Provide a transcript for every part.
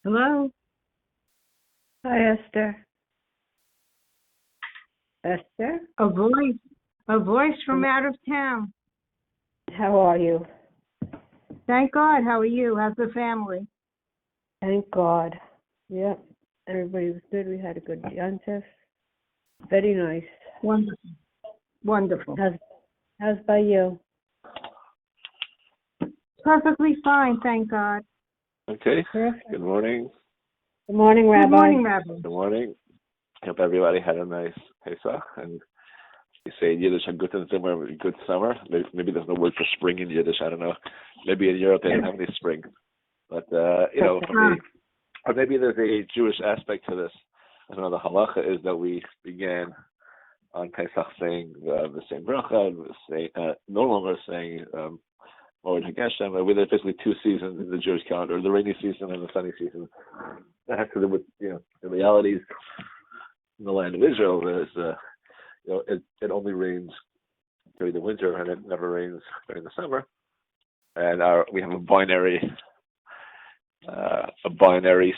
Hello. Hi, Esther. Esther, A voice. A voice from out of town. how are you? Thank God. How are you? How's the family? Thank God. Yep, everybody was good. We had a good Yontif. Very nice. Wonderful. Wonderful. How's by you? Perfectly fine, thank God. Okay. Perfect. Good morning. Good morning, Rabbi. Good morning, Rabbi. Good morning. Hope everybody had a nice Pesach. And you say in Yiddish, a guten Zimmer, good summer. Maybe there's no word for spring in Yiddish. I don't know. Maybe in Europe they don't have any spring. But, or maybe there's a Jewish aspect to this. I don't know, the halacha is that we began on Pesach saying the same bracha, no longer saying Moed HaGeshem. There's basically two seasons in the Jewish calendar, the rainy season and the sunny season. That has to do with, the realities in the land of Israel. There's, it only rains during the winter and it never rains during the summer. And we have a binary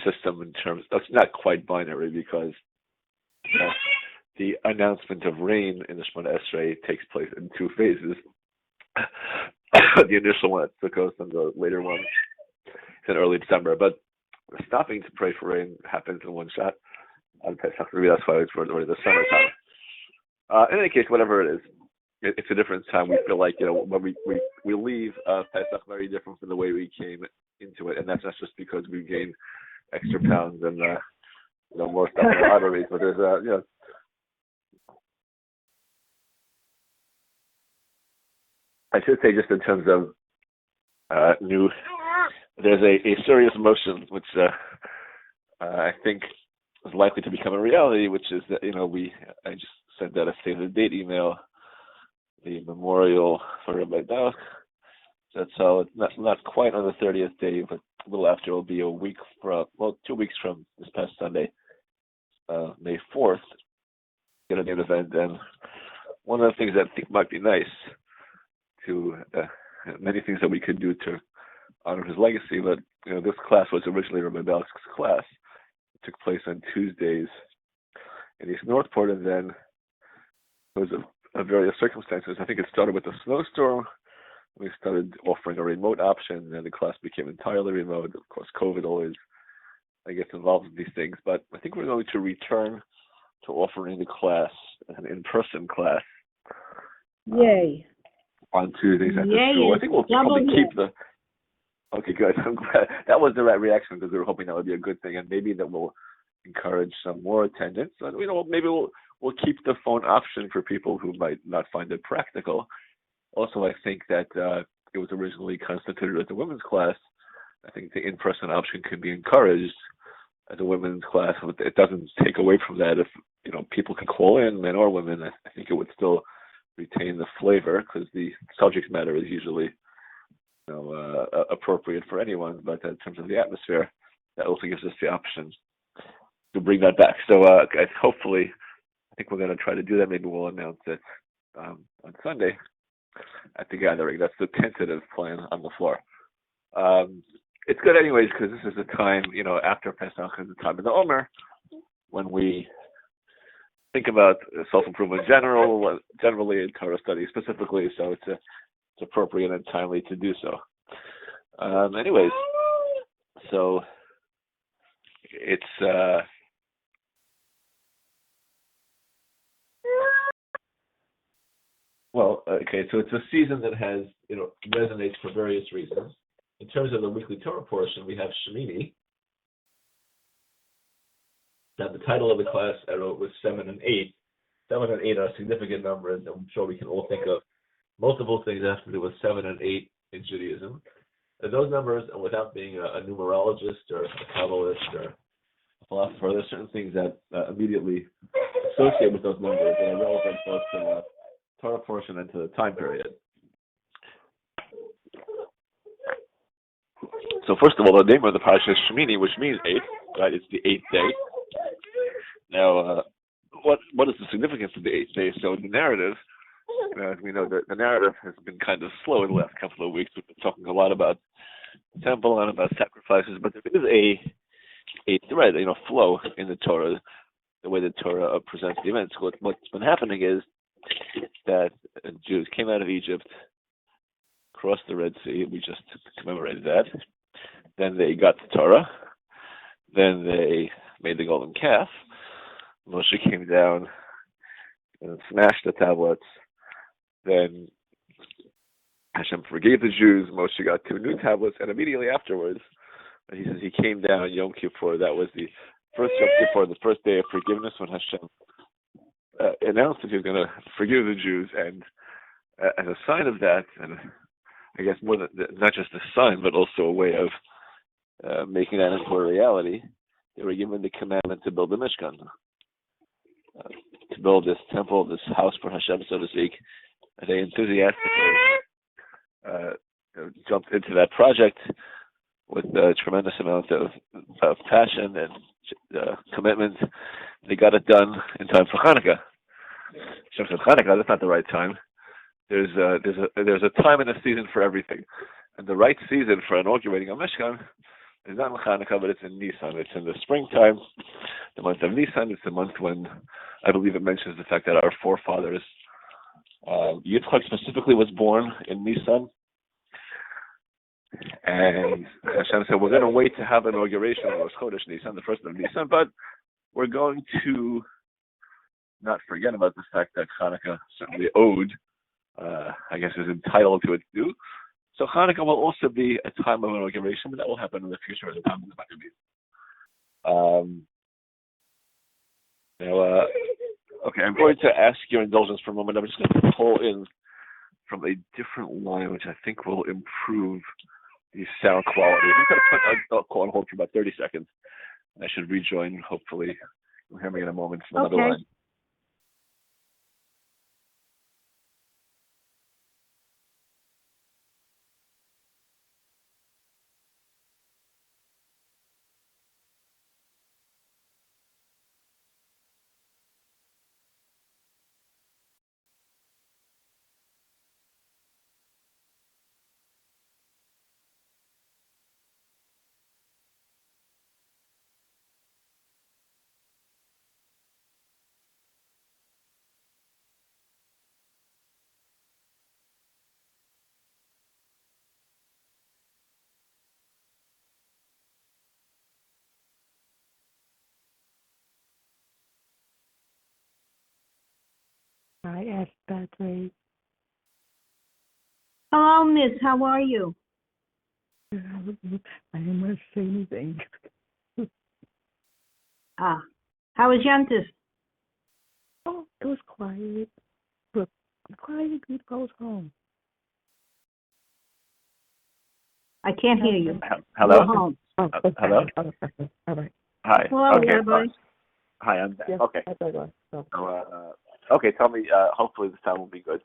system in terms. That's not quite binary because the announcement of rain in the Shemona Esrei takes place in two phases. The initial one at Sukkot and the later one in early December. But stopping to pray for rain happens in one shot on Pesach. Maybe that's why it's already the summertime. In any case, whatever it is, it's a different time. We feel like, when we leave Pesach very different from the way we came into it, and that's not just because we gain extra pounds and more stuff in our arteries, but there's I should say just in terms of there's a serious motion which I think is likely to become a reality, which is that I just sent out a save the date email, the memorial for Rabbi Dach. That's it's not quite on the 30th day, but a little after. It'll be 2 weeks from this past Sunday, May 4th. Get a new event, and one of the things that I think might be nice to many things that we could do to honor his legacy, but this class was originally Rabbi Balak's class. It took place on Tuesdays in East Northport, and then because of various circumstances, I think it started with a snowstorm. We started offering a remote option, and the class became entirely remote. Of course, COVID always gets involved in these things, but I think we're going to return to offering the class an in-person class. Yay. On Tuesdays at the school. I think we'll probably keep the. Okay, good. I'm glad that was the right reaction because we were hoping that would be a good thing, and maybe that will encourage some more attendance. And maybe we'll keep the phone option for people who might not find it practical. Also, I think that it was originally constituted as a women's class. I think the in-person option can be encouraged as a women's class. It doesn't take away from that if people can call in, men or women. I think it would still retain the flavor because the subject matter is usually appropriate for anyone, but in terms of the atmosphere, that also gives us the option to bring that back. So hopefully, I think we're going to try to do that. Maybe we'll announce it on Sunday at the gathering. That's the tentative plan on the floor. It's good anyways because this is the time, after Pesach is the time of the Omer when we think about self-improvement generally in Torah study specifically, so it's appropriate and timely to do so. Anyways, so it's so it's a season that has resonates for various reasons. In terms of the weekly Torah portion, we have Shemini. Now, the title of the class I wrote was 7 and 8. 7 and 8 are significant numbers, and I'm sure we can all think of multiple things that have to do with 7 and 8 in Judaism. And those numbers, and without being a numerologist or a Kabbalist or a philosopher, there's certain things that immediately associate with those numbers that are relevant both to the Torah portion and to the time period. So first of all, the name of the parasha is Shemini, which means 8, right? It's the 8th day. Now, what is the significance of the 8th day? So in the narrative, as we know, the narrative has been kind of slow in the last couple of weeks. We've been talking a lot about the temple and about sacrifices, but there is a thread, flow in the Torah, the way the Torah presents the events. What's been happening is that Jews came out of Egypt, crossed the Red Sea. We just commemorated that. Then they got the Torah. Then they made the golden calf. Moshe came down and smashed the tablets. Then Hashem forgave the Jews. Moshe got 2 new tablets, and immediately afterwards, he says he came down on Yom Kippur. That was the first Yom Kippur, the first day of forgiveness, when Hashem announced that he was going to forgive the Jews. And as a sign of that, and I guess more than not just a sign, but also a way of making that into a reality, they were given the commandment to build the Mishkan, to build this temple, this house for Hashem, so to speak. And they enthusiastically jumped into that project with a tremendous amount of passion and commitment. They got it done in time for Hanukkah. Hashem said, Hanukkah, that's not the right time. There's a time and a season for everything, and the right season for inaugurating a Mishkan is not in Hanukkah, but it's in Nisan. It's in the springtime, the month of Nisan. It's the month when I believe it mentions the fact that our forefathers, Yitzchak specifically, was born in Nisan, and Hashem said, we're going to wait to have inauguration on Rosh Chodesh Nisan, the first of Nisan, but we're going to not forget about the fact that Hanukkah certainly owed, I guess, is entitled to its due. So Hanukkah will also be a time of inauguration, but that will happen in the future at the time of the Maccabees. Okay, I'm going to ask your indulgence for a moment. I'm just going to pull in from a different line, which I think will improve the sound quality. I'm going to put a call on hold for about 30 seconds. I should rejoin, hopefully. You'll hear me in a moment from another line. I asked that way. Hello, Miss. How are you? I didn't want to say anything. How was Yantis? Oh, it was quiet. But quiet, good goes home. I can't hear you. Hello? Go home. Oh, hello? All right. Hi. Hello, okay. Rabbi. Hi, I'm back. Yes, Okay. So, Okay, tell me, hopefully the sound will be good.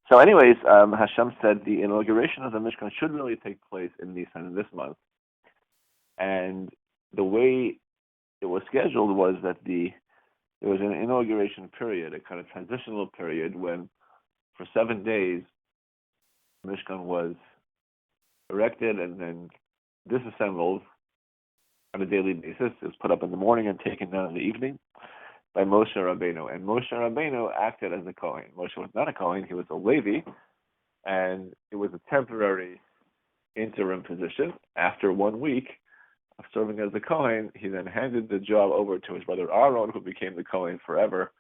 So anyways, Hashem said the inauguration of the Mishkan should really take place in Nisan this month. And the way it was scheduled was that there was an inauguration period, a kind of transitional period, when for 7 days the Mishkan was erected and then disassembled on a daily basis. It was put up in the morning and taken down in the evening by Moshe Rabbeinu. And Moshe Rabbeinu acted as a Kohen. Moshe was not a Kohen, he was a Levi, and it was a temporary interim position. After 1 week of serving as the Kohen, he then handed the job over to his brother Aaron, who became the Kohen forever.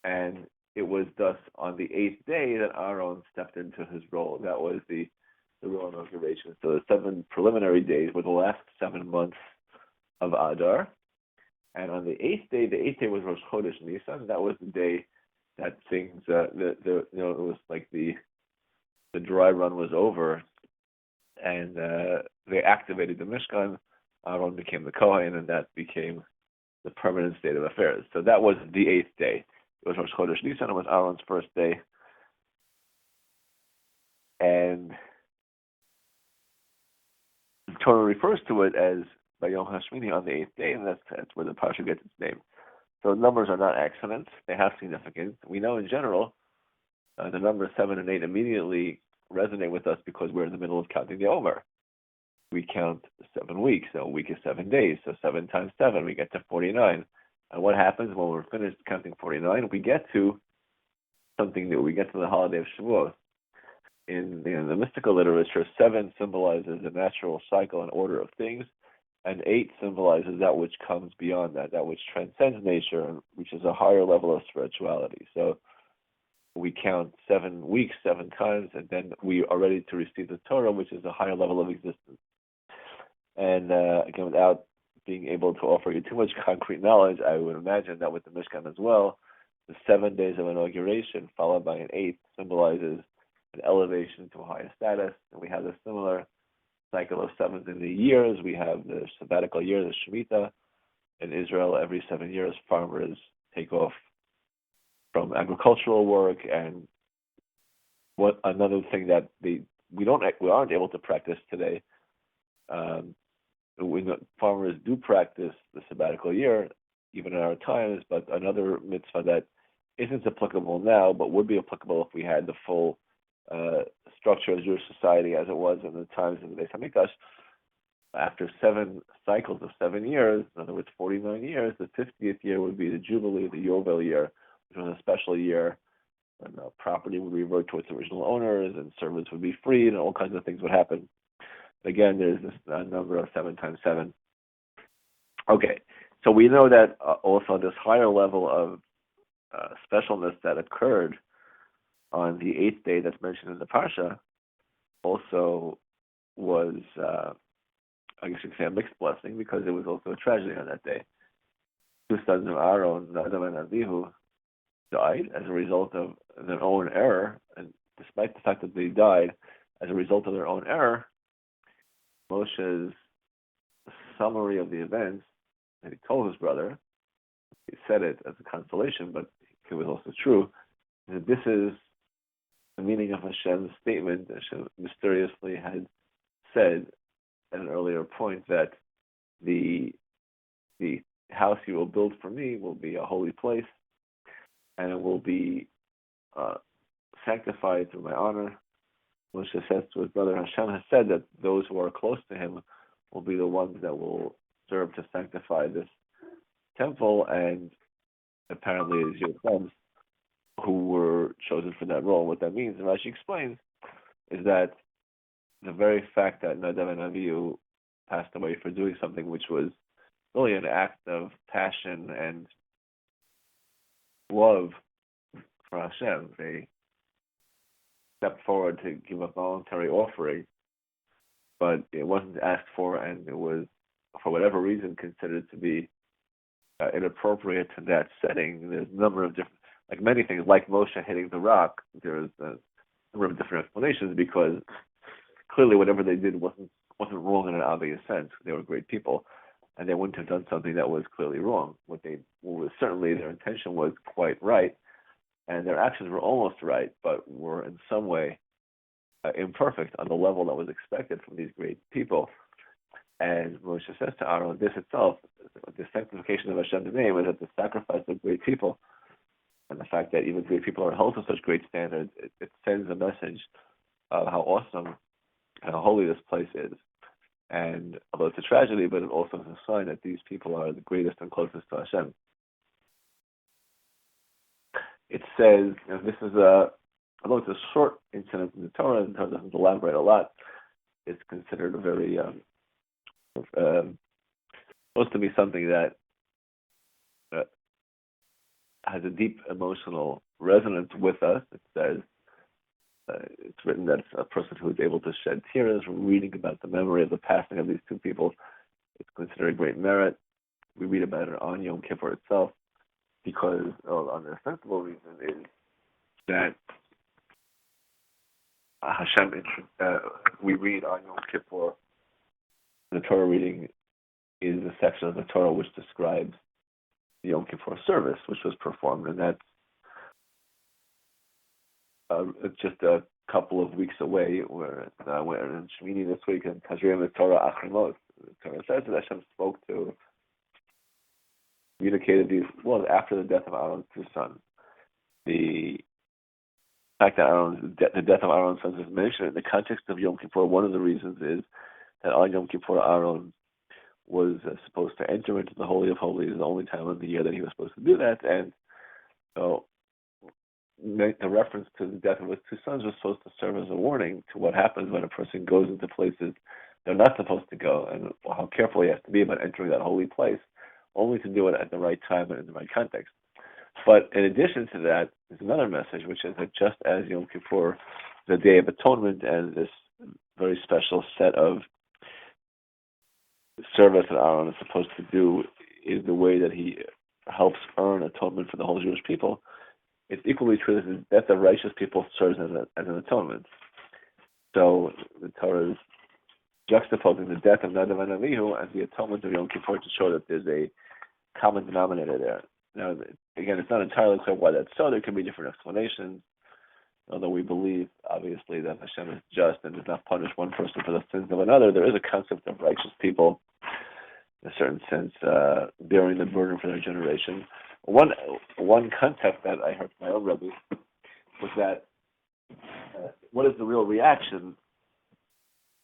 And it was thus on the 8th day that Aaron stepped into his role. That was the real inauguration. So the 7 preliminary days were the last 7 months of Adar. And on the 8th day was Rosh Chodesh Nisan. That was the day that things, it was like the dry run was over, and they activated the Mishkan. Aaron became the Kohen, and that became the permanent state of affairs. So that was the 8th day. It was Rosh Chodesh Nisan. It was Aaron's first day, and the Torah refers to it as Bayom HaShemini, on the 8th day, and that's where the parsha gets its name. So numbers are not accidents; they have significance. We know in general the numbers 7 and 8 immediately resonate with us because we're in the middle of counting the Omer. we count 7 weeks. So a week is 7 days. So 7 times 7, we get to 49. And what happens when we're finished counting 49? We get to something new. We get to the holiday of Shavuot. In the mystical literature, 7 symbolizes the natural cycle and order of things, and 8 symbolizes that which comes beyond that, that which transcends nature and reaches a higher level of spirituality. So we count 7 weeks 7 times, and then we are ready to receive the Torah, which is a higher level of existence. And again, without being able to offer you too much concrete knowledge, I would imagine that with the Mishkan as well, the 7 days of inauguration followed by an 8th symbolizes an elevation to a higher status. And we have a similar cycle of 7s in the years. We have the sabbatical year, the Shemitah. In Israel, every 7 years, farmers take off from agricultural work. And what another thing that we aren't able to practice today. Farmers do practice the sabbatical year, even in our times. But another mitzvah that isn't applicable now, but would be applicable if we had the full structure of Jewish society as it was in the times of the Beis Hamikdash. After 7 cycles of 7 years, in other words, 49 years, the 50th year would be the Jubilee, the Yovel year, which was a special year, and property would revert to its original owners, and servants would be freed, and all kinds of things would happen. Again, there's this number of 7 times 7. Okay, so we know that also this higher level of specialness that occurred on the 8th day that's mentioned in the Parsha also was, I guess you could say, a mixed blessing, because it was also a tragedy on that day. 2 sons of Aaron, Nadav and Avihu, died as a result of their own error, and despite the fact that they died as a result of their own error, Moshe's summary of the events that he told his brother, he said it as a consolation, but it was also true, that this is the meaning of Hashem's statement. Hashem mysteriously had said at an earlier point that the house you will build for me will be a holy place, and it will be sanctified through my honor. Moshe says to his brother, Hashem has said that those who are close to him will be the ones that will serve to sanctify this temple, and apparently it is your sons who were chosen for that role. What that means, and Rashi explains, is that the very fact that Nadav and Avihu passed away for doing something which was really an act of passion and love for Hashem, they stepped forward to give a voluntary offering, but it wasn't asked for, and it was, for whatever reason, considered to be inappropriate to that setting. There's a number of different, like many things, like Moshe hitting the rock, there's a number of different explanations, because clearly whatever they did wasn't wrong in an obvious sense. They were great people, and they wouldn't have done something that was clearly wrong. Certainly their intention was quite right, and their actions were almost right, but were in some way imperfect on the level that was expected from these great people. And Moshe says to Aaron, this itself, the sanctification of Hashem's name, is at the sacrifice of great people. And the fact that even great people are held to such great standards, it sends a message of how awesome and how holy this place is. And although it's a tragedy, but it also is a sign that these people are the greatest and closest to Hashem. It says, this is although it's a short incident in the Torah, and the Torah doesn't elaborate a lot, it's considered a very, supposed to be something that has a deep emotional resonance with us. It says, it's written that a person who is able to shed tears from reading about the memory of the passing of these 2 people, it's considered a great merit. We read about it on Yom Kippur itself, because on the sensible reason is that Hashem, we read on Yom Kippur, the Torah reading is a section of the Torah which describes the Yom Kippur service, which was performed, and that's just a couple of weeks away. We're in Shemini this week, and Tazriim the Torah Achrimot. The Torah says that Hashem spoke to, communicated these, after the death of Aaron's 2 sons. The fact that the death of Aaron's sons is mentioned in the context of Yom Kippur, one of the reasons is that on Yom Kippur Aaron was supposed to enter into the Holy of Holies, the only time of the year that he was supposed to do that, and so the reference to the death of his two sons was supposed to serve as a warning to what happens when a person goes into places they're not supposed to go, and how careful he has to be about entering that holy place, only to do it at the right time and in the right context. But in addition to that, there's another message, which is that just as Yom Kippur, the Day of Atonement, and this very special set of service that Aaron is supposed to do is the way that he helps earn atonement for the whole Jewish people, it's equally true that the death of righteous people serves as an atonement. So the Torah is juxtaposing the death of Nadav and Avihu as the atonement of Yom Kippur to show that there's a common denominator there. Now, again, it's not entirely clear why that's so. There can be different explanations, although we believe, obviously, that Hashem is just and does not punish one person for the sins of another. There is a concept of righteous people, in a certain sense, bearing the burden for their generation. One concept that I heard from my own Rebbe was that what is the real reaction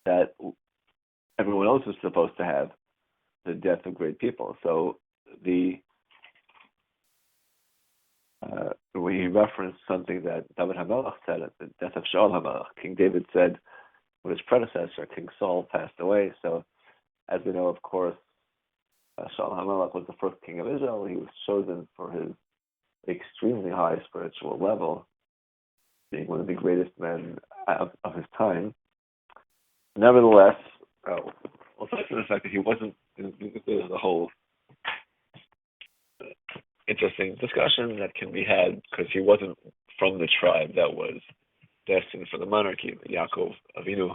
that everyone else is supposed to have, the death of great people? So we referenced something that David HaMelech said at the death of Shaul HaMelech. King David said when his predecessor, King Saul, passed away. So, as we know, of course, Shaul HaMelech was the first king of Israel. He was chosen for his extremely high spiritual level, being one of the greatest men of his time. Nevertheless, aside from the fact that he wasn't, there's a whole interesting discussion that can be had because he wasn't from the tribe that was destined for the monarchy. Yaakov Avinu,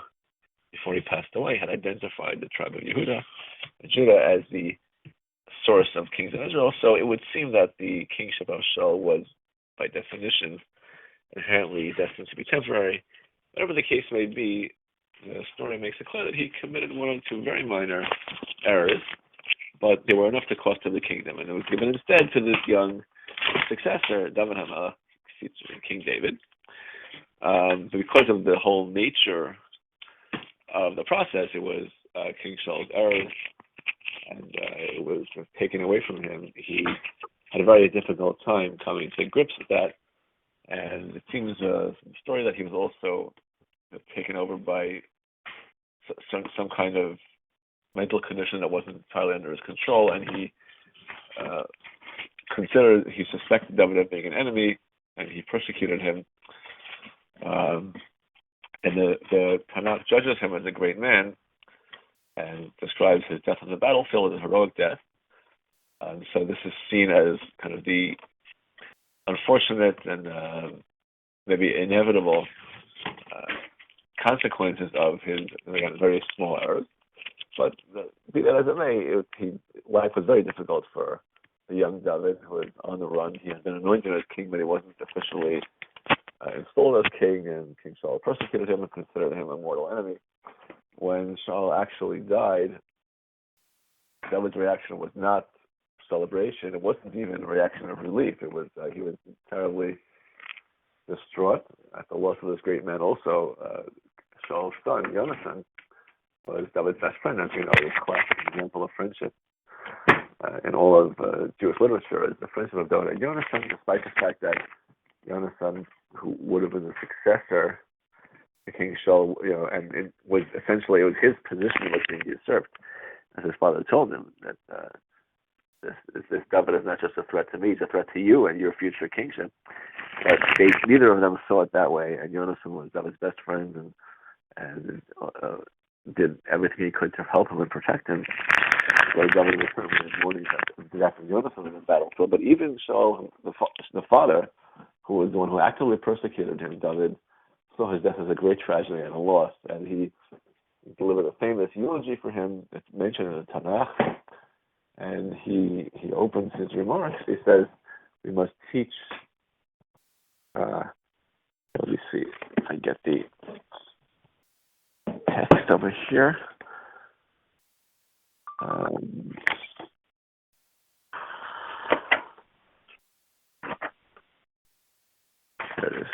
before he passed away, had identified the tribe of Yehuda and Judah as the source of kings in Israel. So it would seem that the kingship of Shaul was, by definition, inherently destined to be temporary. Whatever the case may be, the story makes it clear that he committed one or two very minor errors, but they were enough to cost him the kingdom, and it was given instead to this young successor, David HaMelech, King David. Because of the whole nature of the process, it was King Shaul's errors, and it was taken away from him. He had a very difficult time coming to grips with that, and it seems from the story that he was also taken over by some kind of mental condition that wasn't entirely under his control, and he suspected David of being an enemy, and he persecuted him. And the Tanakh judges him as a great man and describes his death on the battlefield as a heroic death. So this is seen as kind of the unfortunate and maybe inevitable consequences of his, again, very small errors. But be that as it may, life was very difficult for the young David, who was on the run. He had been anointed as king, but he wasn't officially installed as king, and King Saul persecuted him and considered him a mortal enemy. When Saul actually died, David's reaction was not celebration. It wasn't even a reaction of relief. It was he was terribly distraught at the loss of this great man. Also, Saul's son, Jonathan, was David's best friend, as you know, a classic example of friendship in all of Jewish literature is the friendship of David and Jonathan, despite the fact that Jonathan, who would have been the successor to King Shaul, and it was his position was being usurped, as his father told him that this David is not just a threat to me; it's a threat to you and your future kingship. But neither of them saw it that way, and Jonathan was David's best friend and did everything he could to help him and protect him. So David was certainly in mourning after Jonathan in the battlefield. But even Shaul, the father, who was the one who actively persecuted him, David, saw his death as a great tragedy and a loss. And he delivered a famous eulogy for him. It's mentioned in the Tanakh. And he opens his remarks. He says, we must teach. Let me see if I get the text over here. There it is.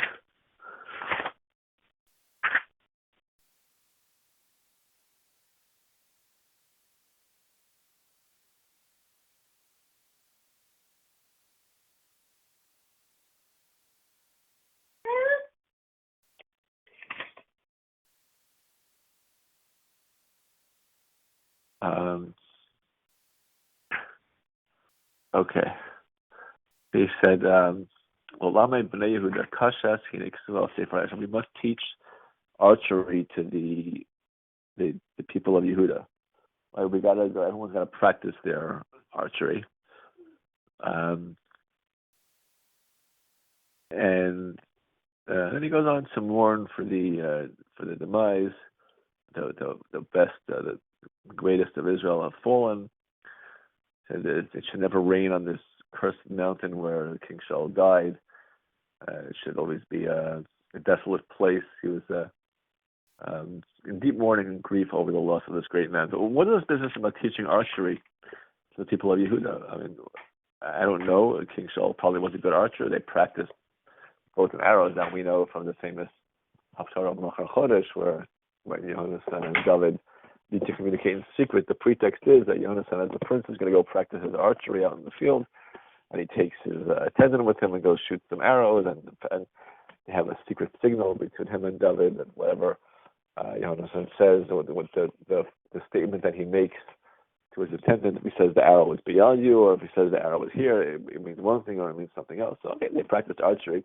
Okay. He said, we must teach archery to the people of Yehuda. Right? Everyone's got to practice their archery. And then he goes on to mourn for the demise. The best, the greatest of Israel have fallen. And it should never rain on this cursed mountain where King Shaul died. It should always be a desolate place. He was in deep mourning and grief over the loss of this great man. So what is this business about teaching archery to the people of Yehuda? I mean, I don't know. King Shaul probably was a good archer. They practiced both and arrows, that we know from the famous Haftarah of Machar Chodesh, where when Yonasan and David need to communicate in secret. The pretext is that Yonasan, as the prince, is going to go practice his archery out in the field, and he takes his attendant with him and goes shoot some arrows, and they have a secret signal between him and David, and whatever Yonasan says, or what the statement that he makes to his attendant, if he says the arrow is beyond you, or if he says the arrow is here, it means one thing or it means something else. So okay, they practiced archery,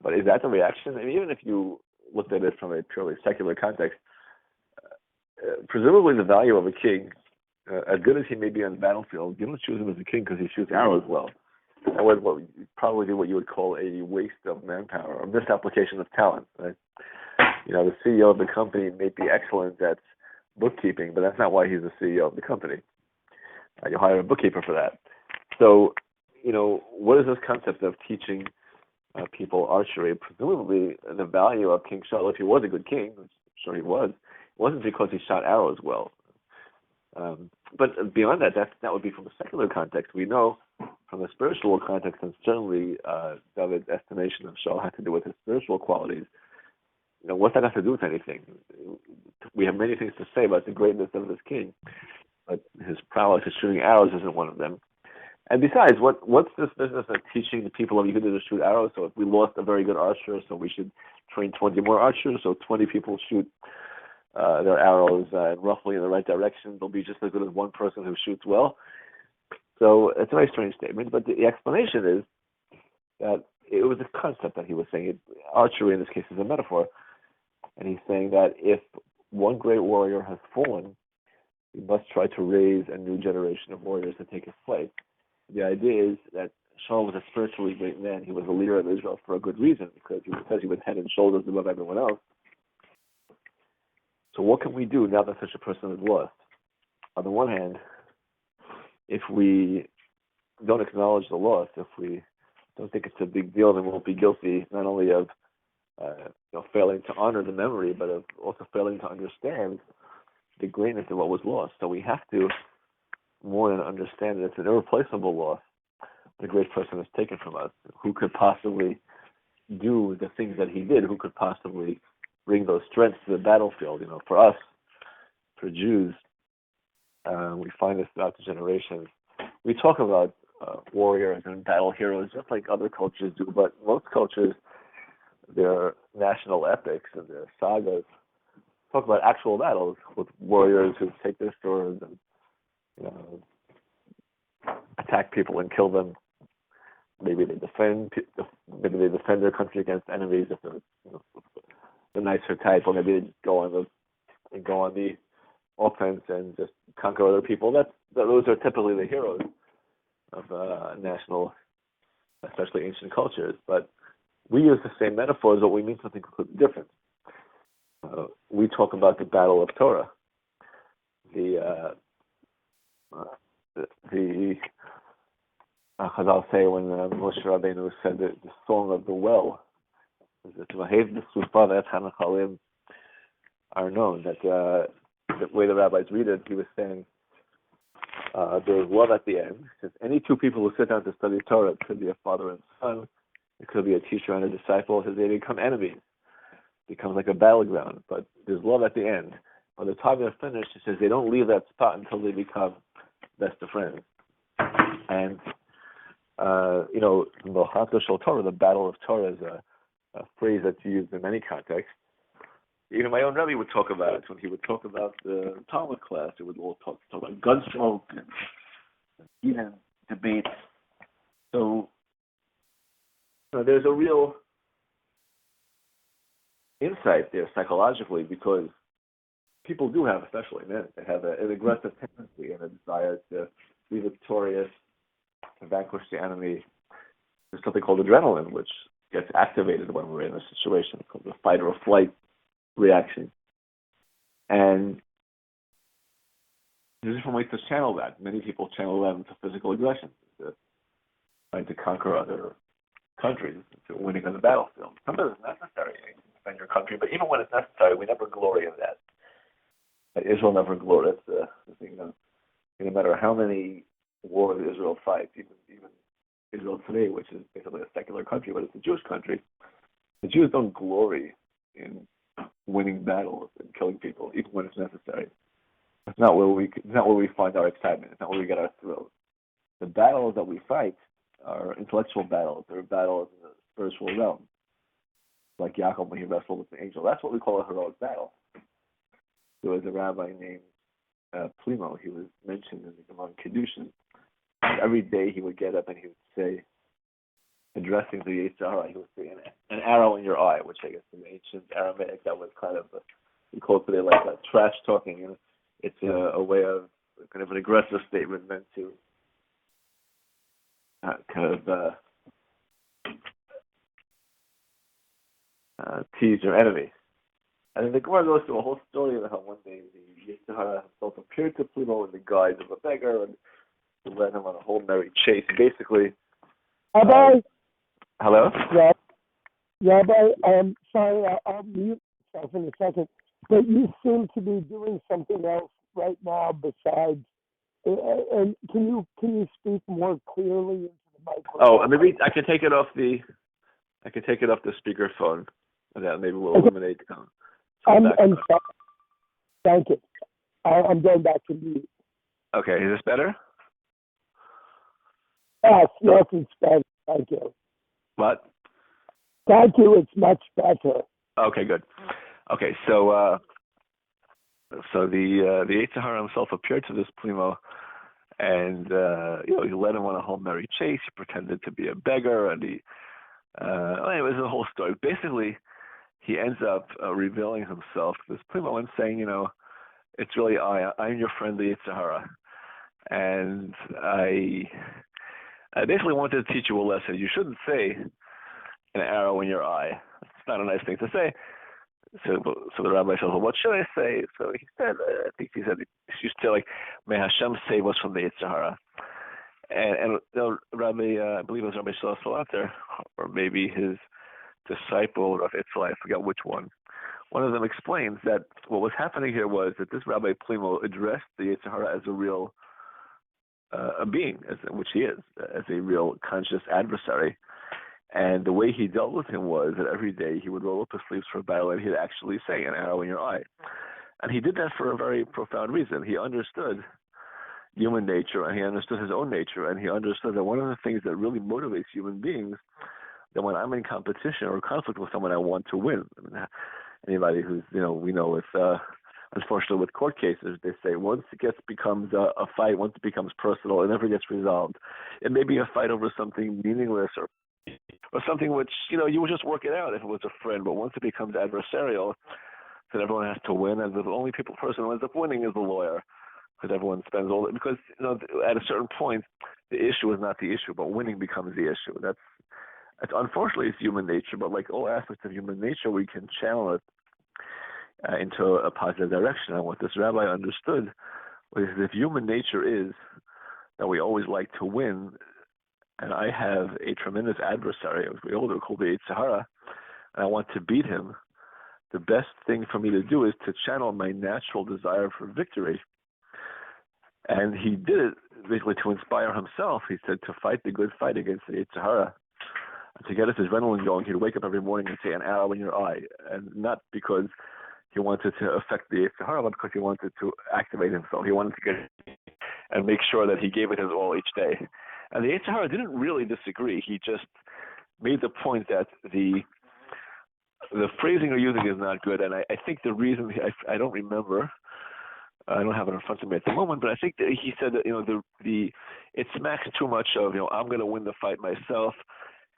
but is that the reaction? I mean, even if you looked at it from a purely secular context, presumably the value of a king, as good as he may be on the battlefield, you don't choose him as a king because he shoots arrows well. That would probably be what you would call a waste of manpower, or misapplication of talent. Right? The CEO of the company may be excellent at bookkeeping, but that's not why he's the CEO of the company. You hire a bookkeeper for that. So, what is this concept of teaching people archery? Presumably, the value of King Shaul, if he was a good king, which I'm sure he was, wasn't because he shot arrows well. But beyond that would be from a secular context. We know from a spiritual context, and certainly David's estimation of Shaul had to do with his spiritual qualities. What's that have to do with anything? We have many things to say about the greatness of this king, but his prowess at shooting arrows isn't one of them. And besides, what's this business of teaching the people of Yehuda to shoot arrows? So if we lost a very good archer, so we should train 20 more archers, so 20 people shoot their arrows roughly in the right direction. They'll be just as good as one person who shoots well. So it's a very strange statement, but the explanation is that it was a concept that he was saying. Archery, in this case, is a metaphor. And he's saying that if one great warrior has fallen, we must try to raise a new generation of warriors to take his place. The idea is that Shaul was a spiritually great man. He was a leader of Israel for a good reason, because he was head and shoulders above everyone else. So what can we do now that such a person is lost? On the one hand, if we don't acknowledge the loss, if we don't think it's a big deal, then we'll be guilty not only of failing to honor the memory, but of also failing to understand the greatness of what was lost. So we have to more than understand that it's an irreplaceable loss. The great person is taken from us. Who could possibly do the things that he did? Who could possibly bring those strengths to the battlefield? For us, for Jews, we find this throughout the generations. We talk about warriors and battle heroes just like other cultures do, but most cultures, their national epics and their sagas talk about actual battles with warriors who take their swords and attack people and kill them. Maybe they defend their country against enemies if they're the nicer type, or maybe they just go on the offense and just conquer other people. Those are typically the heroes of national, especially ancient cultures. But we use the same metaphors, but we mean something completely different. We talk about the battle of Torah. The Chazal say when Moshe Rabbeinu said the song of the well, are known, that the way the rabbis read it, he was saying there's love at the end. Because any two people who sit down to study Torah, it could be a father and son, it could be a teacher and a disciple, they become enemies. It becomes like a battleground, but there's love at the end. By the time they're finished, he says they don't leave that spot until they become best of friends. And the Torah, the battle of Torah, is a phrase that's used in many contexts. Even my own Rebbe would talk about it when he would talk about the Talmud class. It would all talk about gunsmoke and even debates. So there's a real insight there psychologically because people do have, especially men, they have an aggressive tendency and a desire to be victorious, to vanquish the enemy. There's something called adrenaline, which gets activated when we're in a situation called the fight or flight reaction. And there's different ways to channel that. Many people channel that into physical aggression, to trying to conquer other countries, to winning on the battlefield. Sometimes it's necessary to defend your country, but even when it's necessary, we never glory in that. Israel never glories. That's the thing. No matter how many wars Israel fights, even Israel today, which is basically a secular country, but it's a Jewish country, the Jews don't glory in winning battles and killing people, even when it's necessary. It's not where we find our excitement. It's not where we get our thrills. The battles that we fight are intellectual battles. They're battles in the spiritual realm, like Yaakov when he wrestled with the angel. That's what we call a heroic battle. There was a rabbi named Plimo. He was mentioned in the Gemara Kedushin. Every day he would get up and he would say, addressing the Yetzer Hara, he would say, an arrow in your eye, which I guess in ancient Aramaic that was kind of, we call it today like a trash talking. You know? It's a way of kind of an aggressive statement meant to tease your enemy. And then the Gemara goes through a whole story of how one day the Yetzer Hara himself appeared to Plimo in the guise of a beggar and led him on a whole merry chase. Basically, Rabbi. Hello? Rabbi, sorry, I'll mute myself in a second, but you seem to be doing something else right now besides, and can you speak more clearly into the microphone? Oh, maybe I can take it off the speakerphone, and that maybe will eliminate. I'm sorry. Thank you. I'm going back to mute. Okay, is this better? Yes, it's better. Thank you. What? Thank you. It's much better. Okay, good. Okay, so the Yetzer Hara himself appeared to this Plimo, and he led him on a whole merry chase. He pretended to be a beggar, and it was a whole story. Basically, he ends up revealing himself to this Plimo and saying, it's really I'm your friend, the Yetzer Hara, and I basically wanted to teach you a lesson. You shouldn't say an arrow in your eye. It's not a nice thing to say. So the rabbi says, well, what should I say? So he said, you should say, like, may Hashem save us from the Yetzer Hara. And Rabbi, I believe it was Rabbi Salater, or maybe his disciple, Rav Itzla, I forget which one. One of them explains that what was happening here was that this Rabbi Plimo addressed the Yetzer Hara as a real a being, which he is, as a real conscious adversary. And the way he dealt with him was that every day he would roll up his sleeves for a battle and he'd actually say, an arrow in your eye. And he did that for a very profound reason. He understood human nature, and he understood his own nature, and he understood that one of the things that really motivates human beings, that when I'm in competition or conflict with someone, I want to win. I mean, anybody who's, we know with, unfortunately with court cases, they say once it becomes a fight, once it becomes personal, it never gets resolved. It may be a fight over something meaningless or something which, you would just work it out if it was a friend, but once it becomes adversarial, then everyone has to win, and the only person who ends up winning is the lawyer, because everyone spends because at a certain point, the issue is not the issue, but winning becomes the issue. That's unfortunately it's human nature, but like all aspects of human nature, we can channel it into a positive direction. And what this rabbi understood was if human nature is that we always like to win, and I have a tremendous adversary, as we all do, called the Yetzer Hara, and I want to beat him, the best thing for me to do is to channel my natural desire for victory. And he did it basically to inspire himself. He said to fight the good fight against the Yetzer Hara, to get his adrenaline going. He'd wake up every morning and say, an arrow in your eye, and not because he wanted to affect the Yetzer Hara, but because he wanted to activate himself. He wanted to get and make sure that he gave it his all each day. And the Yetzer Hara didn't really disagree. He just made the point that the the phrasing you're using is not good, and I think the reason I don't remember. I don't have it in front of me at the moment, but I think that he said that it smacks too much of I'm going to win the fight myself,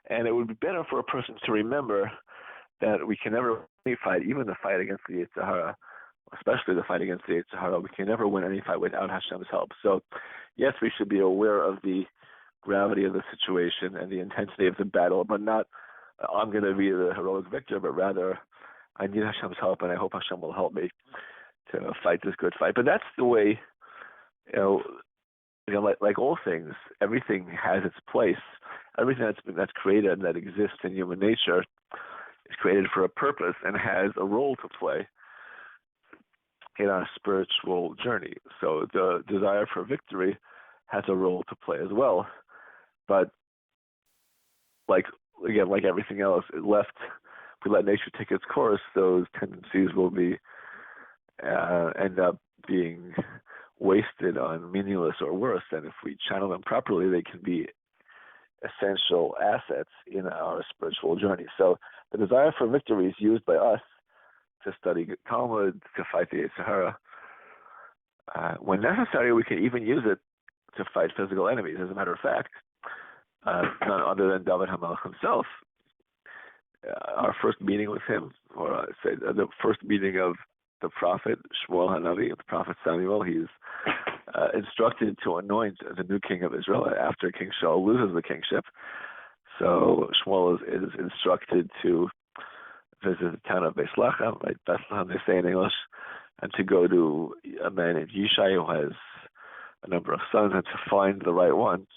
and it would be better for a person to remember that we can never win any fight, even the fight against the Yetzer Hara, especially the fight against the Yetzer Hara. We can never win any fight without Hashem's help. So, yes, we should be aware of the gravity of the situation and the intensity of the battle, but not I'm going to be the heroic victor, but rather I need Hashem's help, and I hope Hashem will help me to fight this good fight. But that's the way, like all things, everything has its place. Everything that's created and that exists in human nature is created for a purpose and has a role to play in our spiritual journey. So the desire for victory has a role to play as well. But like everything else, if we let nature take its course, those tendencies will be end up being wasted on meaningless or worse. And if we channel them properly, they can be essential assets in our spiritual journey. So the desire for victory is used by us to study Talmud, to fight the Yetzer Hara. When necessary, we can even use it to fight physical enemies. As a matter of fact, none other than David HaMelech himself, our first meeting with him, or say the first meeting of the prophet Shmuel Hanavi, the prophet Samuel, he's instructed to anoint the new king of Israel after King Shaul loses the kingship. So Shmuel is instructed to visit the town of Bethlehem, right? Bethlehem they say in English, and to go to a man named Yishai who has a number of sons, and to find the right one